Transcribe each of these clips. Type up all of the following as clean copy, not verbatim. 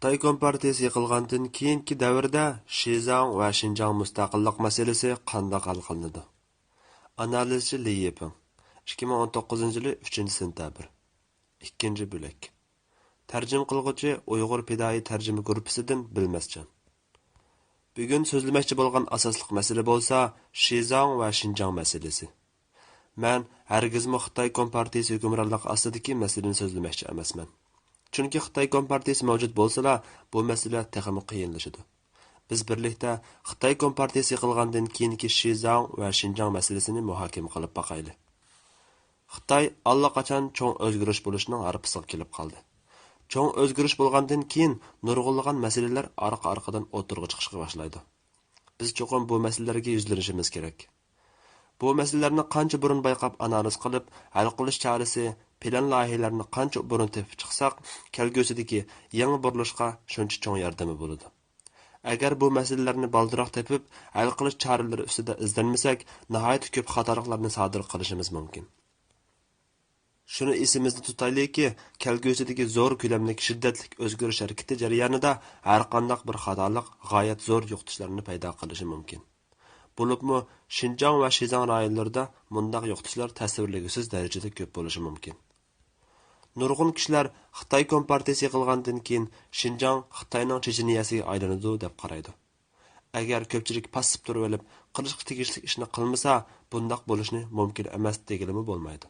Xitoy Kompartiyasi yıqilgandan keyingi davrda Shizang va Xinjiang mustaqillik masalasi qanday hal qilinadi? Analizchi Li Yiping 2019-yili 3-sentabr. Ikkinchi bo'lak. Tarjim qilguvchi Uyg'ur Pidai tarjima guruhidan Bilmascan. Bugun so'zlamoqchi bo'lgan asosliq masala bo'lsa Shizang va Xinjiang masalasi. Men hargizmi Xitoy Kompartiyasi hukmronligi ostidagi masalani so'zlamoqchi emasman. Chunki Xitoy Kompartiyasi mavjud bo'lsa-la, bu masala texmi qiyinlashadi. Biz birlikda Xitoy Kompartiyasi yıqilgandan keyingi Shizang va Xinjiang masalasini muhokama qilib baqayli. Xitoy allaqachon cho'ng o'zgarish bo'lishining arpasiga kelib qoldi. Cho'ng o'zgarish bo'lgandan keyin nurg'unlagan masalalar orqa-orqadan o'tirg'i chiqishga boshlaydi. Biz cho'qim bu masalalarga yuzlanishimiz kerak. Bu masalalarni qancha burun bayqab analiz qilib, hal qilish chorasi, plan loyihalarini qancha burun tepib chiqsak, kelgusidagi yangi burilishga shuncha cho'ng yordami bo'ladi. Agar bu masalalarni baldiroq tepib, hal qilish choralari ustida izlanmasak, nihoyat ko'p xatoliklarni sodir qilishimiz mumkin. Shuni esimizda tutaylikki, kelgusidagi zo'r ko'lamli shiddatli o'zgarish harakati jarayonida har qanday bir xatolik g'oyat zo'r yo'qotishlarni paydo qilishi mumkin. Bo'libmi Xinjiang va Shizang rayonlarida bundaq yo'qotishlar tasvirlagisiz darajada ko'p bo'lishi mumkin. Nurg'un kishilar Xitoy Kompartiyasi yıqilgandan keyin Xinjiang Xitoyning Checheniyasiga aylanadi deb qaraydi. Agar ko'pchilik passib turib olib, qilishga tegishli ishni qilmasa, bundaq bo'lishni mumkin emas deganimi bo'lmaydi.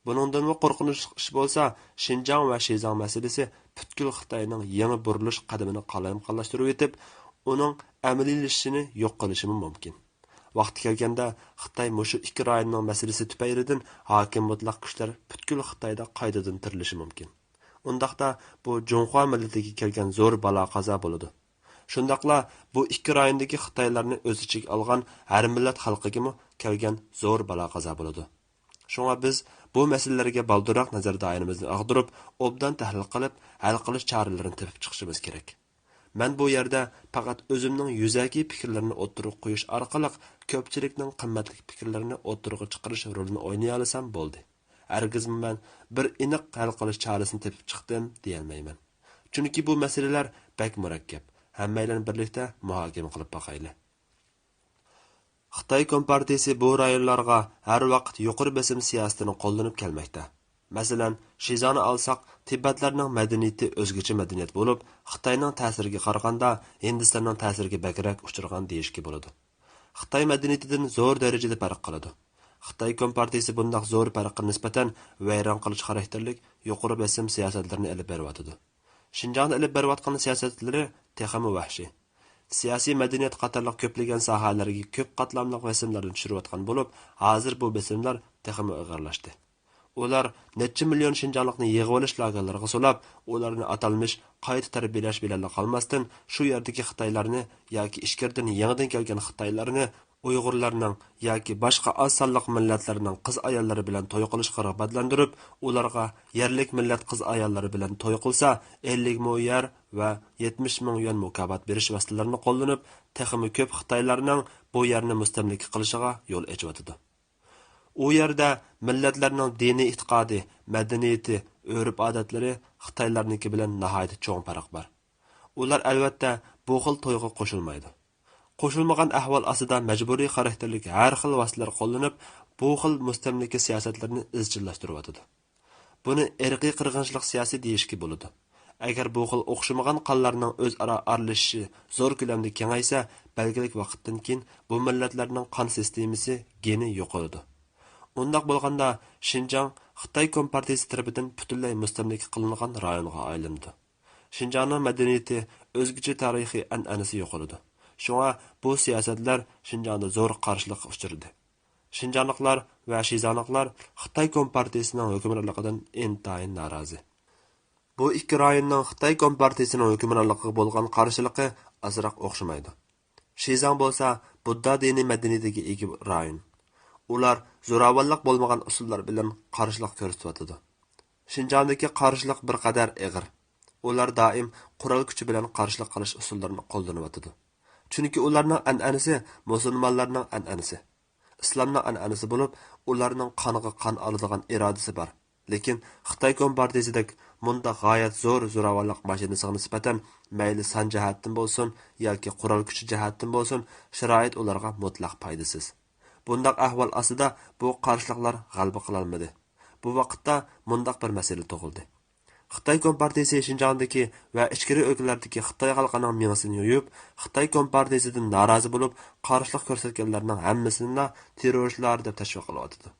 Buningdan qo'rqinchli ish bo'lsa, Xinjiang va Shizang masalasi butkul Xitoyning yangi burilish qadamini qalamqonlashtirib etib, uning amaliylashishini yo'q qilishi mumkin. Vaqti kelganda Xitoy mushu ikki rayonning masalasi tufaylidan hokim mutlaq kuchlar butkul Xitoyda qaytadan tirilishi mumkin. Undaqda bu Jonghua millatiga kelgan zo'r balo qazo bo'ladi. Shundaqla bu ikki rayondagi Xitoylarni o'z ichiga olgan har millat xalqiga kelgan zo'r balo qazo bo'ladi. Shunga biz bu masalalarga baldiroq nazar doiramizni ag'dirib, obdan tahlil qilib, hal qilish choralarini topib chiqishimiz kerak. Men bu yerda faqat o'zimning yuzaki fikrlarini o'ttirib qo'yish orqali ko'pchilikning qimmatli fikrlarini o'ttirib chiqarish rolini o'ynay olsam bo'ldi. Hargiz men bir aniq hal qilish chorasini topib chiqdim deya olmayman. Chunki bu masalalar bak murakkab. Hammaylar birlikda muhokama qilib boqayli. Xitoy Kompartiyasi bu rayonlarga har vaqt yuqori besim siyosatini qo'llanib kelmoqda. Masalan, Shizangni olsak, Tibetlarning madaniyati o'zgacha madaniyat bo'lib, Xitoyning ta'siriga qaraganda Hindistonning ta'siriga bakrak uchragan deyishga bo'ladi. Xitoy madaniyatidan zo'r darajada farq qiladi. Xitoy Kompartiyasi bunday zo'r farqqa nisbatan vayron qilish xarakterlik yuqori besim siyosatlarini olib beryapti. Xinjiangda olib berayotgan siyosatlari texmi vahshiy. Siyosiy madaniyat qatorliq ko'plagan sohalarga ko'p qatlamli besimlarni tushirayotgan bo'lib, hozir bu besimlar texmi og'irlashdi. Ular necha million Xinjianglikni yig'ib olish lagerlariga solab, ularni atalmish qayta tarbiyalash bilan qolmasdan shu yerdagi Xitoylarni yoki ishkirdan yangidan kelgan Xitoylarni Uyg'urlarning yoki boshqa oz sonliq millatlarning qiz ayollari bilan to'y qilishga rag'batlantirib, ularga yerlik millat qiz ayollari bilan to'y qilsa 50 ming yer va 70 ming yuan mukofot berish vositalarini qo'llanib, texmi ko'p Xitoylarning bu yerni mustamlika qilishiga yo'l ochayotdi. U yerda millatlarning diniy e'tiqodi, madaniyati, urf-odatlari Xitoylarniki bilan nihoyat cho'ng farq bor. Ular albatta bu xil to'yga qo'shilmaydi. Qo'shilmagan ahvol ostida majburiy xarakterlik har xil vositalar qo'llanib, bu xil mustamlika siyosatlarini izchillashtiryapti. Buni irqiy qirg'inchilik siyosiy deyishga bo'ladi. Agar bu xil o'xshamagan qonlarning o'zaro aralashishi zo'r ko'lamda kengaysa, belgilik vaqtdan keyin bu millatlarning qon sistemasi geni yo'qoladi. Undaq bo'lganda Xinjiang Xitoy Kompartiyasi tomonidan butunlay mustamlika qilingan rayonga aylandi. Xinjiangning madaniyati o'zgacha tarixiy an'anasi yo'qoladi. Shunga bu siyosatlar Xinjiangda zo'r qarshilikka uchradi. Xinjiangliklar va Shizangliklar Xitoy Kompartiyasining hukmronligidan intayin norozi. Bu ikki rayonning Xitoy Kompartiyasining hukmronligiga bo'lgan qarshiligi azroq o'xshamaydi. Shizang bo'lsa, Budda diniy madaniyatiga ega rayon. Ular zo'ravonlik bo'lmagan usullar bilan qarshilik ko'rsatyapti. Xinjiangdagi qarshilik bir qadar og'ir. Ular doim qurol kuchi bilan qarshilik qilish usullarini qo'llanyapti. Chunki ularning an'anasi musulmonlarning an'anasi. Islomning an'anasi bo'lib, ularning qoniga qon oladigan irodasi bor. Lekin Xitoy Kompartiyasidek munda g'oyat zo'ravonlik mashinasiga nisbatan mayli son jihatdan bo'lsin yoki qurol kuchi jihatdan bo'lsin, sharoit ularga mutlaq foydasiz. Bundaq ahvol ostida bu qarshiliklar g'alaba qilolmadi. Bu vaqtda mundaq bir masala tug'ildi. Xitoy Kompartiyasi Shinjongdagi va ichkari o'lkalardagi Xitoy xalqining miyasini yo'yib, Xitoy Kompartiyasidan norozi bo'lib, qarshilik ko'rsatganlarning hammasini terrorchilar deb tashviq qilyapti.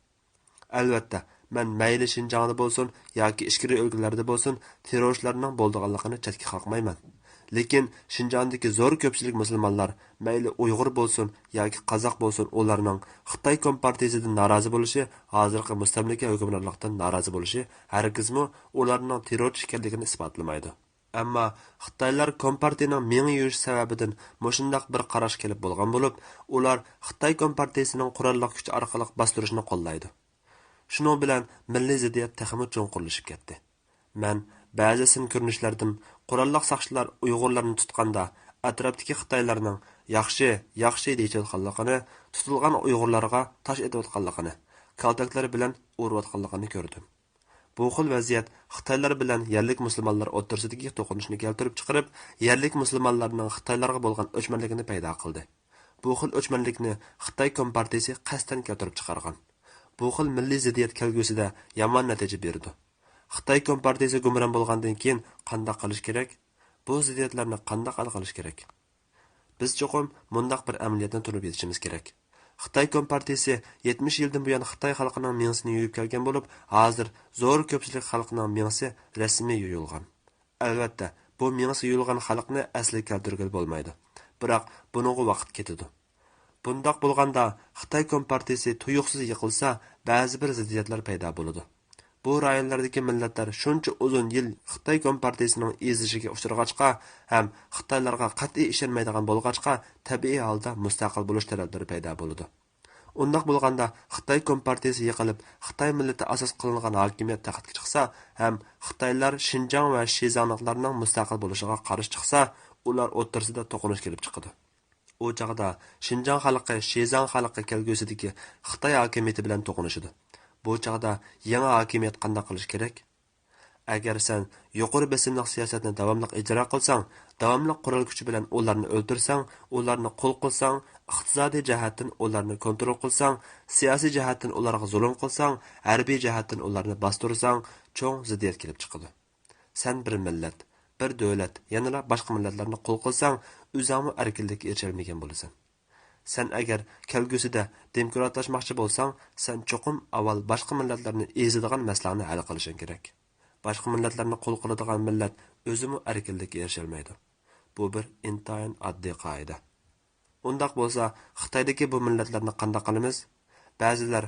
Albatta, men mayli Shinjongda bo'lsin yoki ichkari o'lkalarda bo'lsin, terrorchilarning bo'lganligini chetga qo'ymayman. Lekin Shinjongdagi zo'r ko'pchilik musulmonlar, mayli Uyg'ur bo'lsin yoki Qozoq bo'lsin, ularning Xitoy Kompartiyasidan norozi bo'lishi, hozirgi mustamlika hukmronlikdan norozi bo'lishi hargizmi ularning terrorchi ekanligini isbotlamaydi. Ammo Xitoylar Kompartiyaning ming yurish sababidan mushundaq bir qarash kelib bo'lgan bo'lib, ular Xitoy Kompartiyasining qurolli kuchi orqali bostirishni qo'llaydi. Shuning bilan milliy ziddiyat texmi cho'nqurlashib ketdi. Men ba'zi sin ko'rinishlardan qurolli saqchilar Uyg'urlarni tutganda atrofdagi Xitoylarning yaxshi deyotganligini, tutilgan Uyg'urlarga tosh etayotganligini, kaltaklari bilan urayotganligini ko'rdim. Bu xil vaziyat Xitoylar bilan yerlik musulmonlar o'rtasidagi to'qnashuvni keltirib chiqarib, yerlik musulmonlarning Xitoylarga bo'lgan o'chmanligini paydo qildi. Bu xil o'chmanlikni Xitoy Kompartiyasi qasddan keltirib chiqargan. Bu xil milliy ziddiyat kelgusida yomon natija berdi. Xitoy Kompartiyasi gumron bo'lgandan keyin qanday qilish kerak? Bu ziddiyatlarni qanday hal qilish kerak? Biz cho'qim mundaq bir amaliyotdan turib yetishimiz kerak. Xitoy Kompartiyasi 70 yildan buyon Xitoy xalqining miyasini yuyib kelgan bo'lib, hozir zo'r ko'pchilik xalqining miyasi rasmiy yuyilgan. Albatta, bu miyasi yuyilgan xalqni asli keltirgil bo'lmaydi. Biroq buningga vaqt ketadi. Bundaq bo'lganda Xitoy Kompartiyasi tuyuqsiz yiqilsa, ba'zi bir ziddiyatlar paydo bo'ladi. Bu rayonlardagi millatlar shuncha uzun yil Xitoy Kompartiyasining ezishiga uchrag'achqa ham Xitoylarga qat'iy ishonmaydigan bo'lg'achqa tabiiy holda mustaqil bo'lish talablari paydo bo'ladi. Undaq bo'lganda Xitoy Kompartiyasi yiqilib, Xitoy millati asos qilingan hokimiyat taxtga chiqsa, ham Xitoylar Shinjong va Shizanglarning mustaqil bo'lishiga qarshi chiqsa, ular o'rtasida to'qinish kelib chiqadi. U chaqda Shinjong xalqi Shizang xalqi kelgusidagi Xitoy hokimiyati bilan to'qinishadi. Bu chaqda yangi hokimiyat qanday qilish kerak? Agar sen yuqori besimliq siyosatni davomli ijro qilsang, davomli qurol kuchi bilan ularni o'ldirsang, ularni qo'l qilsang, iqtisodiy jihatdan ularni kontrol qilsang, siyosiy jihatdan ularga zulm qilsang, harbiy jihatdan ularni bostirsang, cho'ng ziddiyat kelib chiqadi. Sen bir millat, bir davlat, yana boshqa millatlarni qo'l qilsang, o'zingni erkinlikka erisholmagan bo'lasan. Sen agar kelgusida demokratlashmoqchi bo'lsang, sen cho'qim avval boshqa millatlarni ezadigan masalalarni hal qilishing kerak. Boshqa millatlarni qo'l qiladigan millat o'zimi erkinlikka erisholmaydi. Bu bir intayin oddiy qoida. Undaq bo'lsa, Xitoydagi bu millatlarni qanday qilamiz? Ba'zilar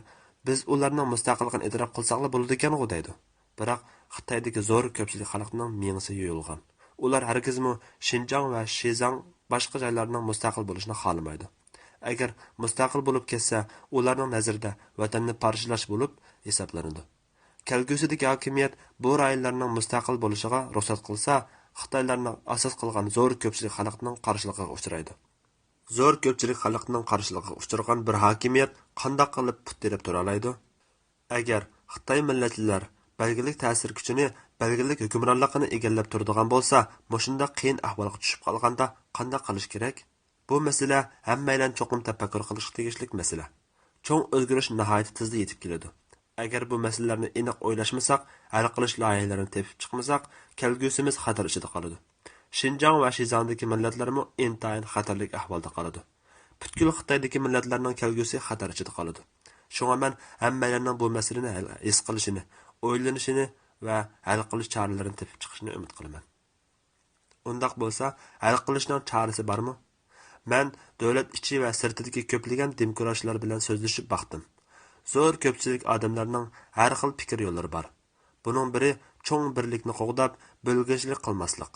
biz ularning mustaqilligini e'tirof qilsaqlar bo'ladi ekan-ku deydi. Biroq Xitoydagi zo'r ko'pchilik xalqning miyasi yo'yilgan. Ular hargizmi Shinjong va Shizang boshqa joylarning mustaqil bo'lishini xohlamaydi. Agar mustaqil bo'lib ketsa, ularning nazarida vatanni parchlash bo'lib hisoblanadi. Kelgusidagi hokimiyat bu rayonlarning mustaqil bo'lishiga ruxsat qilsa, Xitoylarning asos qilgan zo'r ko'pchilik xalqning qarshiligiga uchraydi. Zo'r ko'pchilik xalqning qarshiligiga uchragan bir hokimiyat qanday qilib puttirib tura oladi? Agar Xitoy millatlilar belgilik ta'sir kuchini, belgilik hukmronligini egallab turadigan bo'lsa, mushunda qiyin ahvolga tushib qolganda qanday qilish kerak? Bu masala hammaydan cho'qim tafakkur qilishga tegishli masala. Cho'ng o'zgarish nihoyat tezda yetib keladi. Agar bu masalalarni aniq o'ylashmasak, hal qilish loyihalarini tepib chiqmasak, kelgusimiz xatar ichida qoladi. Shinjong va Shizangdagi millatlarmi intayin xatarlik ahvolda qoladi. Butkul Xitoydagi millatlarning kelgusi xatar ichida qoladi. Shunga men hammalarning bu masalani his qilishini, o'ylanishini va hal qilish choralarini tepib chiqishini umid qilaman. Undaq bo'lsa, hal qilishning chorasi bormi? Men davlat ichi va sirtidagi ko'plagan demokratlar bilan so'zlashib baqdim. Zo'r ko'pchilik odamlarning har xil fikr yo'llari bor. Buning biri cho'ng birlikni qo'g'dab, bo'lg'inchilik qilmaslik.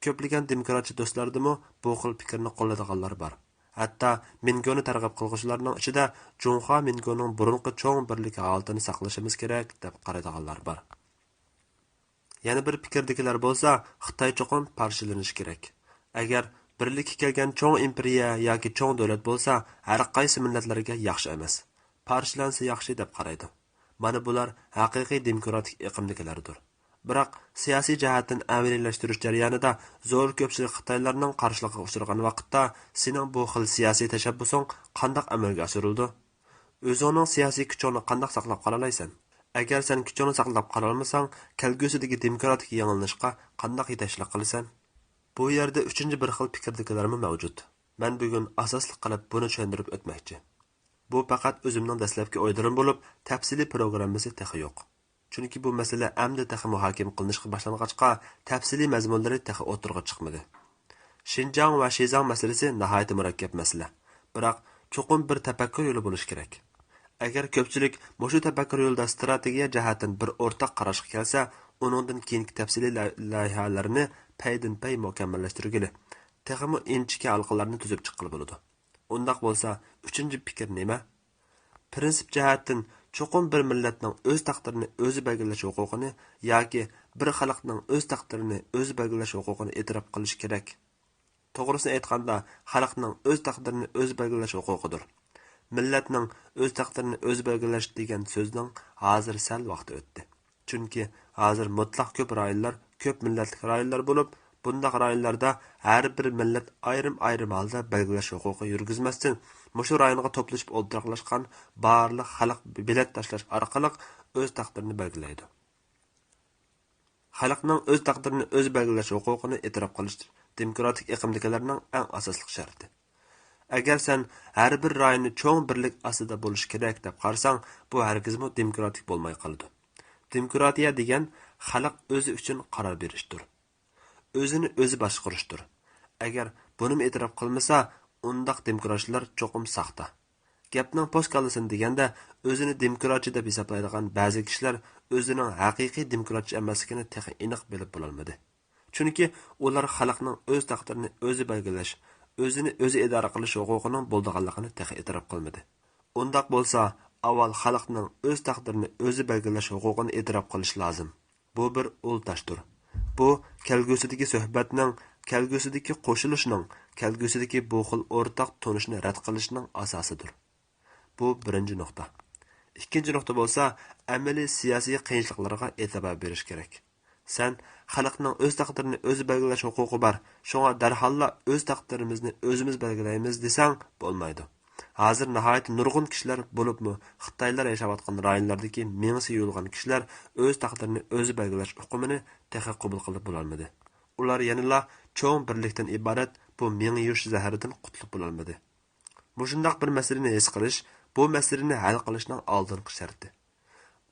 Ko'plagan demokratchi do'stlardimi bu xil fikrni qo'lladiganlar bor. Hatto Mingoni targ'ib qilguvchilarning ichida Junxo Mingoning burunqi cho'ng birlik holatini saqlashimiz kerak deb qaraydiganlar bor. Yana bir fikrdagilar bo'lsa, Xitoy cho'qim parchalanishi kerak. Agar birlikka kelgan cho'ng imperiya yoki cho'ng davlat bo'lsa, har qaysi millatlarga yaxshi emas. Parchalansa yaxshi deb qaraydi. Mana bular haqiqiy demokratik iqimdagilardir. Biroq siyosiy jihatdan amaliylashtirish jarayonida zo'r ko'pchilik Xitoylarning qarshiligiga uchragan vaqtda sening bu xil siyosiy tashabbusing qandoq amalga oshirildi? O'zingning siyosiy kuchingni qandoq saqlab qola. Agar sen kuchingni saqlab qola olmasang, kelgusidagi demokratik yangilanishga qandoq yetakchilik qilasan? Bu yerda uchinchi bir xil fikrdagilarmi mavjud. Men bugun asosli qilib buni tushuntirib o'tmoqchi. Bu faqat o'zimning dastlabki o'ylarim bo'lib, tafsiliy programmasi texi yo'q. Chunki bu masala amdi texi muhokama qilinishga boshlangachqa, tafsiliy mazmunlari texi o'tirg'a chiqmadi. Xinjiang va Shizang masalasi nihoyat murakkab masala. Biroq cho'qim bir tafakkur yo'li bo'lishi kerak. Agar ko'pchilik mushu tafakkur yo'lida strategiya jihatdan bir o'rtaq qarashga kelsa, uningdan keyingi tafsiliy loyihalarni paydin-pay mukammallashtirgili, texmi inchiki halqalarni tuzib chiqqili bo'ladi. Undaq bo'lsa, uchinchi fikr nima? Prinsip jihatdan cho'qim bir millatning o'z taqdirini o'zi belgilash huquqini yoki bir xalqning o'z taqdirini o'zi belgilash huquqini e'tirof qilish kerak. To'g'risini aytganda, xalqning o'z taqdirini o'zi belgilash huquqidir. Millatning o'z taqdirini o'zi belgilash degan so'zning hozir sal vaqti o'tdi. Chunki hozir mutlaq ko'p rayonlar, ko'p millatlik rayonlar bo'lib, bundaq rayonlarda har bir millat ayrim-ayrim holda belgilash huquqi yurgizmasdan, mushu rayonga to'plashib o'ltiraqlashgan barliq xalq bilet tashlash orqali o'z taqdirini belgilaydi. Xalqning o'z taqdirini o'zi belgilash huquqini e'tirof qilish demokratik iqimdagilarning eng asosli sharti. Agar sen har bir rayonni cho'ng birlik ostida bo'lishi kerak deb qarsang, bu hargizmi demokratik bo'lmay qoladi. Demokratiya degan xalq o'zi uchun qaror berishdir. O'zini o'zi boshqarishdir. Agar buni e'tirof qilmasa, undaq demokratlar cho'qim saxta. Gapning postkalasini deganda, o'zini demokratchi deb hisoblaydigan ba'zi kishilar o'zining haqiqiy demokratchi emasligini texi aniq bilib bo'lolmadi. Chunki ular xalqning o'z taqdirini o'zi belgilash, o'zini o'zi idora qilish huquqining bo'lganligini texi e'tirof qilmadi. Undaq bo'lsa, avval xalqning o'z taqdirini o'zi belgilash huquqini e'tirof qilish lozim. Bu bir ul tashdir. Bu kelgusidagi suhbatning, kelgusidagi qo'shilishning, kelgusidagi bu xil o'rtaq tonishni rad qilishning asosidir. Bu birinchi nuqta. Ikkinchi nuqta bo'lsa, amaliy siyosiy qiyinchiliklarga e'tibor berish kerak. Sen xalqning o'z taqdirini o'zi belgilash huquqi bor. Shunga darhalla o'z taqdirimizni o'zimiz belgilaymiz desang bo'lmaydi. Hozir nihoyat nurg'un kishilar bo'libmi, Xitoylar yashayotgan rayonlardagi mingsi yo'lgan kishilar o'z taqdirini o'zi belgilash huquqini texi qabul qilib bo'lolmadi. Ular yanada cho'ng birlikdan iborat bu ming yush zaharidan qutulib bo'lolmadi. Mushundaq bir masalani his qilish, bu masalani hal qilishning oldingi sharti.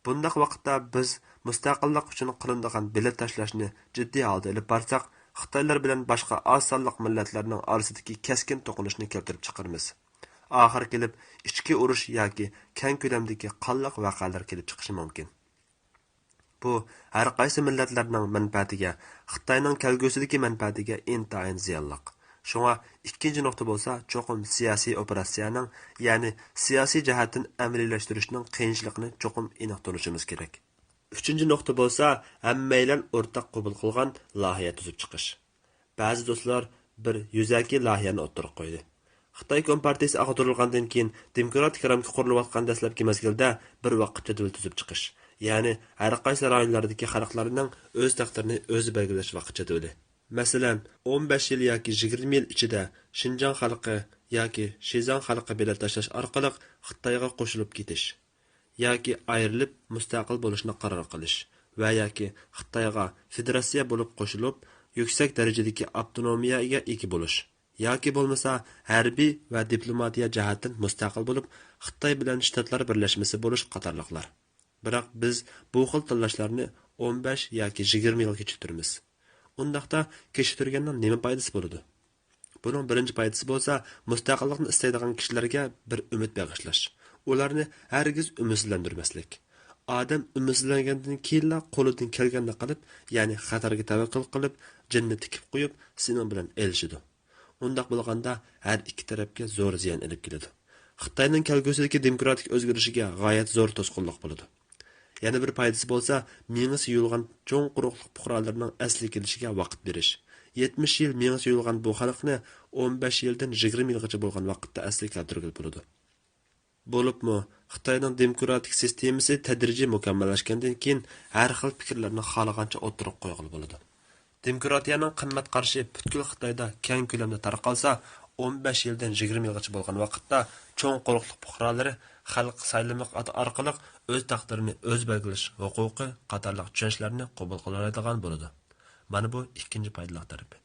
Bundaq vaqtda biz mustaqillik uchun qilinadigan bilet tashlashni jiddiy holda olib borsak, Xitoylar bilan boshqa oz sonliq millatlarning orasidagi keskin to'qinishni keltirib chiqaramiz. Oxir kelib ichki urush yoki keng ko'lamdagi qonliq voqealar kelib chiqishi mumkin. Bu har qaysi millatlarning manfaatiga, Xitoyning kelgusidagi manfaatiga intayin ziyonliq. Shunga ikkinchi nuqta bo'lsa, cho'qim siyosiy operatsiyaning, ya'ni siyosiy jihatdan amaliylashtiriishning qiyinchiligini cho'qim aniq tunishimiz kerak. Uchinchi nuqta bo'lsa, hammaylar o'rtaq qabul qilgan loyiha tuzib chiqish. Ba'zi do'stlar bir yuzaki loyihani o'ttirib qo'ydi. Xitoy Kompartiyasi ag'darilgandan keyin demokratik ramka qurilayotgan dastlabki mezgilda bir vaqt jadval tuzib chiqish, ya'ni har qaysi rayonlardagi xalqlarning o'z taqdirini o'zi belgilash vaqt jadvali. Masalan, 15 yil yoki 20 yil ichida Xinjiang xalqi yoki Shizang xalqi bilet tashlash orqali Xitoyga qo'shilib ketish yoki ayrilib mustaqil bo'lishni qaror qilish va yoki Xitoyga federatsiya bo'lib qo'shilib yuksak darajadagi avtonomiyaga ega bo'lish yoki bo'lmasa harbiy va diplomatiya jihatdan mustaqil bo'lib Xitoy bilan shtatlar birlashmasi bo'lish qatorliqlar. Biroq biz bu xil tanlashlarni 15 yoki 20 yil kechiramiz. Undaqda kechirgandan nima foydasi bo'ladi? Buning birinchi foydasi bo'lsa, mustaqillikni istaydigan kishilarga bir umid bag'ishlash. Ularni hargiz umidsizlantirmaslik. Odam umidsizlangandan keyin qo'lidan kelganini qilib, ya'ni xatarga tavakkul qilib, jinni tikib qo'yib, sening bilan elishidi. Undaq bo'lganda har ikki tarafga zo'r ziyon olib keladi. Xitoyning kelgusidagi demokratik o'zgarishiga g'oyat zo'r to'sqinlik bo'ladi. Yana bir foydasi bo'lsa, mingisi yulg'an cho'ng quruqliq fuqarolarning asli kelishiga vaqt berish. 70 yil mingisi yulg'an bu xalqni 15 yildan 20 yilgacha bo'lgan vaqtda asli keltirib bo'ladi. Bo'libmi, Xitoyning demokratik sistemasi tadrijiy mukammallashgandan keyin har xil fikrlarni xohlagancha o'tirib qo'ygan bo'ladi. Demokratiyaning qimmat qarashi butkul Xitoyda keng ko'lamda tarqalsa, 15 yildan 20 yilgacha bo'lgan vaqtda cho'ng quruqliq fuqarolari xalq saylimi orqali o'z taqdirini o'z belgilash huquqi qatorliq tushunchlarni qabul qila oladigan bo'ladi. Mana bu ikkinchi foydali tarafi.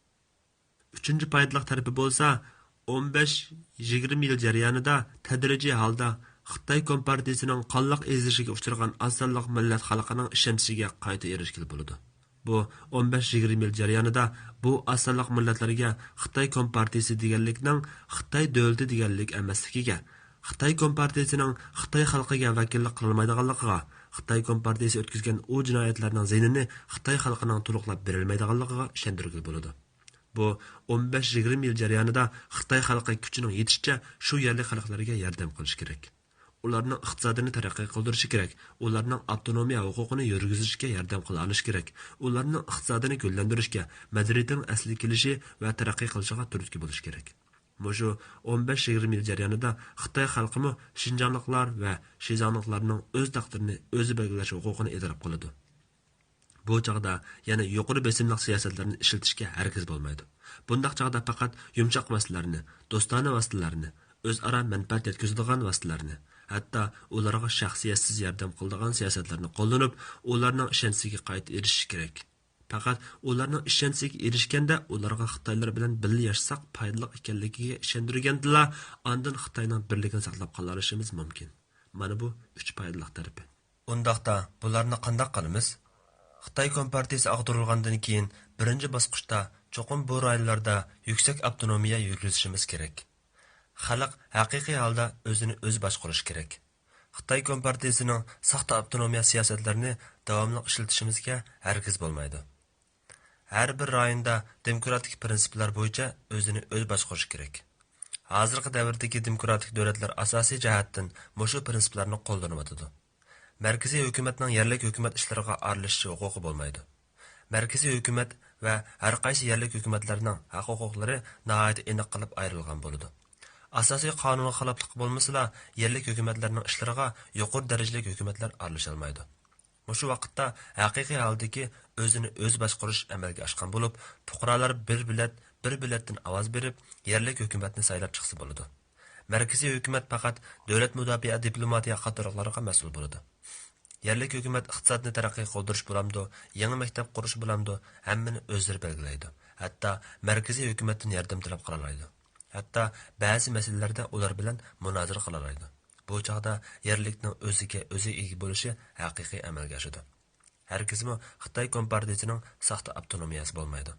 Uchinchi foydali tarafi bo'lsa, 15-20 yil jarayonida tadrijiy holda Xitoy Kompartiyasining qonliq ezilishiga uchragan osonliq millat xalqining ishonchiga qayta erishgan bo'ladi. Bu 15-20 yil jarayonida bu osonliq millatlarga Xitoy Kompartiyasi deganlikning Xitoy davlati deganlik emasligiga, Xitoy Kompartiyasining Xitoy xalqiga vakillik qilolmaydiganligiga, Xitoy Kompartiyasi o'tkazgan u jinoyatlarning zinini Xitoy xalqining to'liqlab berilmaydiganligiga ishontirgan bo'ladi. Bu 15-20 yil jarayonida Xitoy xalqi kuchining yetishicha shu yerlik xalqlarga yordam qilish kerak. Ularning iqtisodini taraqqiy qildirish kerak. Ularning avtonomiya huquqini yurgizishga yordam qila olish kerak. Ularning iqtisodini gullantirishga, madaniyatning asli kelishi va taraqqiy qilishiga turtki bo'lish kerak. Mushu 15-20 yil jarayonida Xitoy xalqimi Xinjiangliklar va Shizangliklarning o'z taqdirini o'zi belgilash huquqini idrok qiladi. Bu chaqda yana yuqori besimli siyosatlarni ishlatishga hargiz bo'lmaydi. Bundaq chaqda faqat yumshoq masalalarni, do'stona vositalarni, o'zaro manfaat yetkazadigan vositalarni, hatto ularga shaxsiyatsiz yordam qiladigan siyosatlarni qo'llanib, ularning ishonchiga qayta erishish kerak. Faqat ularning ishonchiga erishganda ularga Xitoylar bilan birga yashasak foydali ekanligiga ishontirganda, ondan Xitoyning birligini saqlab qola olishimiz mumkin. Mana bu 3 foydali tarafi. Undaqda bularni qanday qilamiz? Xitoy Kompartiyasi ag'darilgandan keyin birinchi bosqichda cho'qim bu rayonlarda yuksak avtonomiya yurgizishimiz kerak. Xalq haqiqiy holda o'zini o'zi boshqarish kerak. Xitoy Kompartiyasining saxta avtonomiya siyosatlarini davomli ishlatishimizga hargiz bo'lmaydi. Har bir rayonda demokratik prinsiplar bo'yicha o'zini o'zi boshqarish kerak. Hozirgi davrdagi demokratik davlatlar asosiy jihatdan mushu prinsiplarni qo'llanadi. Markaziy hukumatning yerlik hukumat ishlariga aralashish huquqi bo'lmaydi. Markaziy hukumat va har qaysi yerlik hukumatlarning haq-huquqlari nihoyat aniq qilib ayrilgan bo'ladi. Asosiy qonunga xiloflik bo'lmasa, yerlik hukumatlarning ishlariga yuqori darajali hukumatlar aralasha olmaydi. Mushu vaqtda haqiqiy holdagi o'zini o'z boshqarish amalga oshgan bo'lib, fuqarolar bir biletdan ovoz berib, yerlik hukumatni saylab chiqsa bo'ladi. Markaziy hukumat faqat davlat mudofaa diplomatiya qatorliqlariga mas'ul bo'ladi. Yerlik hukumat iqtisodni taraqqiy qildirish bo'lamdi, yangi maktab qurish bo'lamdi, hammani o'zlari belgilaydi. Hatto markaziy hukumatdan yordam talab qila oladi. Hatto ba'zi masalalarda ular bilan munozara qila oladi. Bu chaqda yerlikning o'ziga o'zi ega bo'lishi haqiqiy amalga oshadi. Hargizmi Xitoy Kompartiyasining saxta avtonomiyasi bo'lmaydi.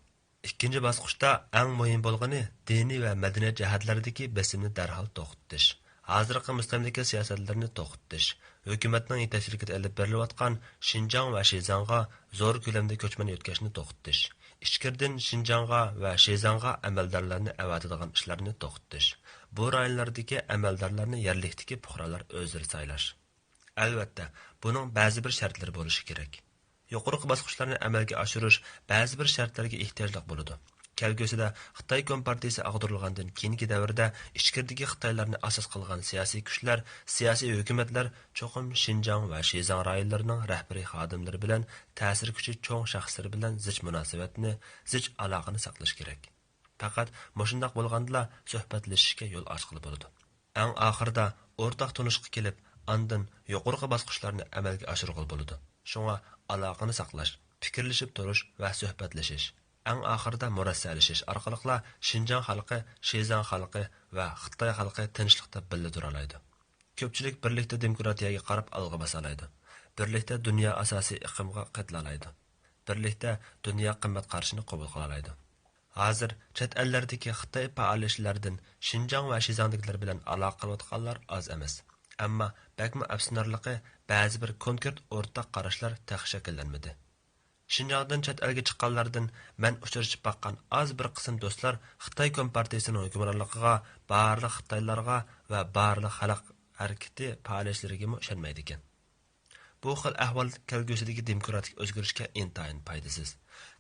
Ikkinchi bosqichda eng muhim bo'lgani diniy va madaniyat jihatlaridagi besimni darhol to'xtatish. Hozirgi mustamlika siyosatlarini to'xtatish, hukumatning yetakchiligida olib berilayotgan Xinjiang va Shizangga zo'r ko'lamda ko'chman yetkazishni to'xtatish, ichkaridan Xinjiangga va Shizangga amaldorlarni avatadigan ishlarni to'xtatish, bu rayonlardagi amaldorlarni yerlikdagi fuqarolar o'zlari saylash. Albatta, buning ba'zi bir shartlari bo'lishi kerak. Yuqorqi bosqichlarni amalga oshirish ba'zi bir shartlarga ehtiyojli bo'ladi. Kelgusida Xitoy Kompartiyasi ag'darilgandan keyingi davrda ichkiridagi Xitoylarni asos qilgan siyosiy kuchlar, siyosiy hukumatlar cho'qim Xinjiang va Shizang rayonlarining rahbariy xodimlari bilan ta'sir kuchi cho'ng shaxslar bilan zich munosabatni, zich aloqani saqlash kerak. Faqat mushundaq bo'lganda suhbatlashishga yo'l ochqili bo'ladi. Eng oxirida o'rtaq tunishqa kelib, ondan yuqorqi bosqichlarni amalga oshirg'il bo'ladi. Shunga aloqani saqlash, fikrlashib turish va suhbatlashish, eng oxirida murassalashish orqali Xinjiang xalqi, Shizang xalqi va Xitoy xalqi tinchlikda birga tura oladi. Ko'pchilik birlikda demokratiyaga qarab olg'a basa oladi. Birlikda dunyo asosiy iqlimga qatla oladi. Birlikda dunyo qimmat qarashini qabul qila oladi. Hozir chet ellardagi Xitoy faoliyatchilaridan Xinjiang va Shizangdagilar bilan aloqa qilayotganlar oz emas. Ammo bakmi afsunarligi ba'zi bir konkret o'rtaq qarashlar shakllanmadi. Xinjiangdan chet elga chiqqanlardan men uchrashib baqqan az bir qism do'stlar Xitoy Kompartiyasining hukmronligiga, barliq Xitoylarga va barliq xalq harakati faoliyatchilariga ishonmaydi ekan. Bu xil ahvol kelgusidagi demokratik o'zgarishga intayin foydasiz.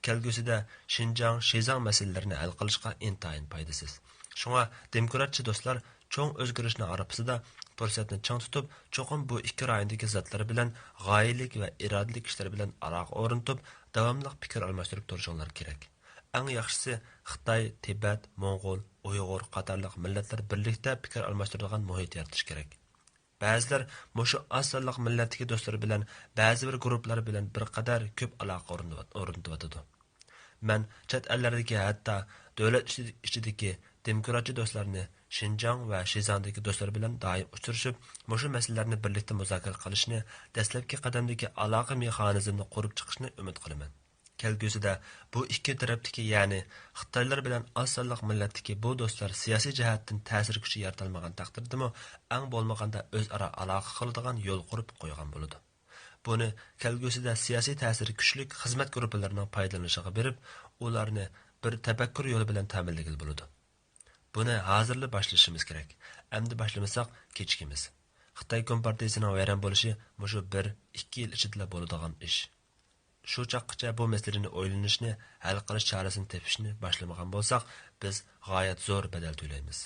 Kelgusida Xinjiang, Shizang masalalarini hal qilishga intayin foydasiz. Shunga demokratchi do'stlar cho'ng o'zgarishning orasida fursatni chang tutib, cho'qim bu ikki rayondagi zotlar bilan g'oyalik va irodalik ishlar bilan aloqa o'rnatib, davomli fikr almashtirib turishinglar kerak. Eng yaxshisi Xitoy, Tibet, Mo'ng'ul, Uyg'ur qatorliq millatlar birlikda fikr almashtiradigan muhit yaratish kerak. Ba'zilar mushu asonliq millatdagi do'stlar bilan, ba'zi bir guruhlar bilan bir qadar ko'p aloqa o'rnatyapti. Men chet ellardagi hatto davlat ichidagi demokratik do'stlarni Şinjan va Shizandagi do'stlar bilan doim uchrashib, mushu masalalarni birlikda muzokara qilishni, dastlabki qadamdagi aloqa mexanizmini qurib chiqishni umid qilaman. Kelgusida bu ikki tarafdagi, ya'ni Xitoylar bilan osonliq millatdagi bu do'stlar siyosiy jihatdan ta'sir kuchi yaratilmagan taqdirdami, eng bo'lmaganda o'zaro aloqa qiladigan yo'l qurib qo'ygan bo'ladi. Buni kelgusida siyosiy ta'siri kuchli xizmat guruhlarining foydalanishiga berib, ularni bir tafakkur yo'li bilan ta'minlagan bo'ladi. Buni hozirla boshlashimiz kerak. Endi boshlamasak kechikamiz. Xitoy Kompartiyasining vayron bo'lishi mushu 1-2 yil ichida bo'ladigan ish. Shu chaqgacha bu masalani o'ylanishni, hal qilish chorasini tepishni boshlamagan bo'lsak, biz g'oyat zo'r badal to'laymiz.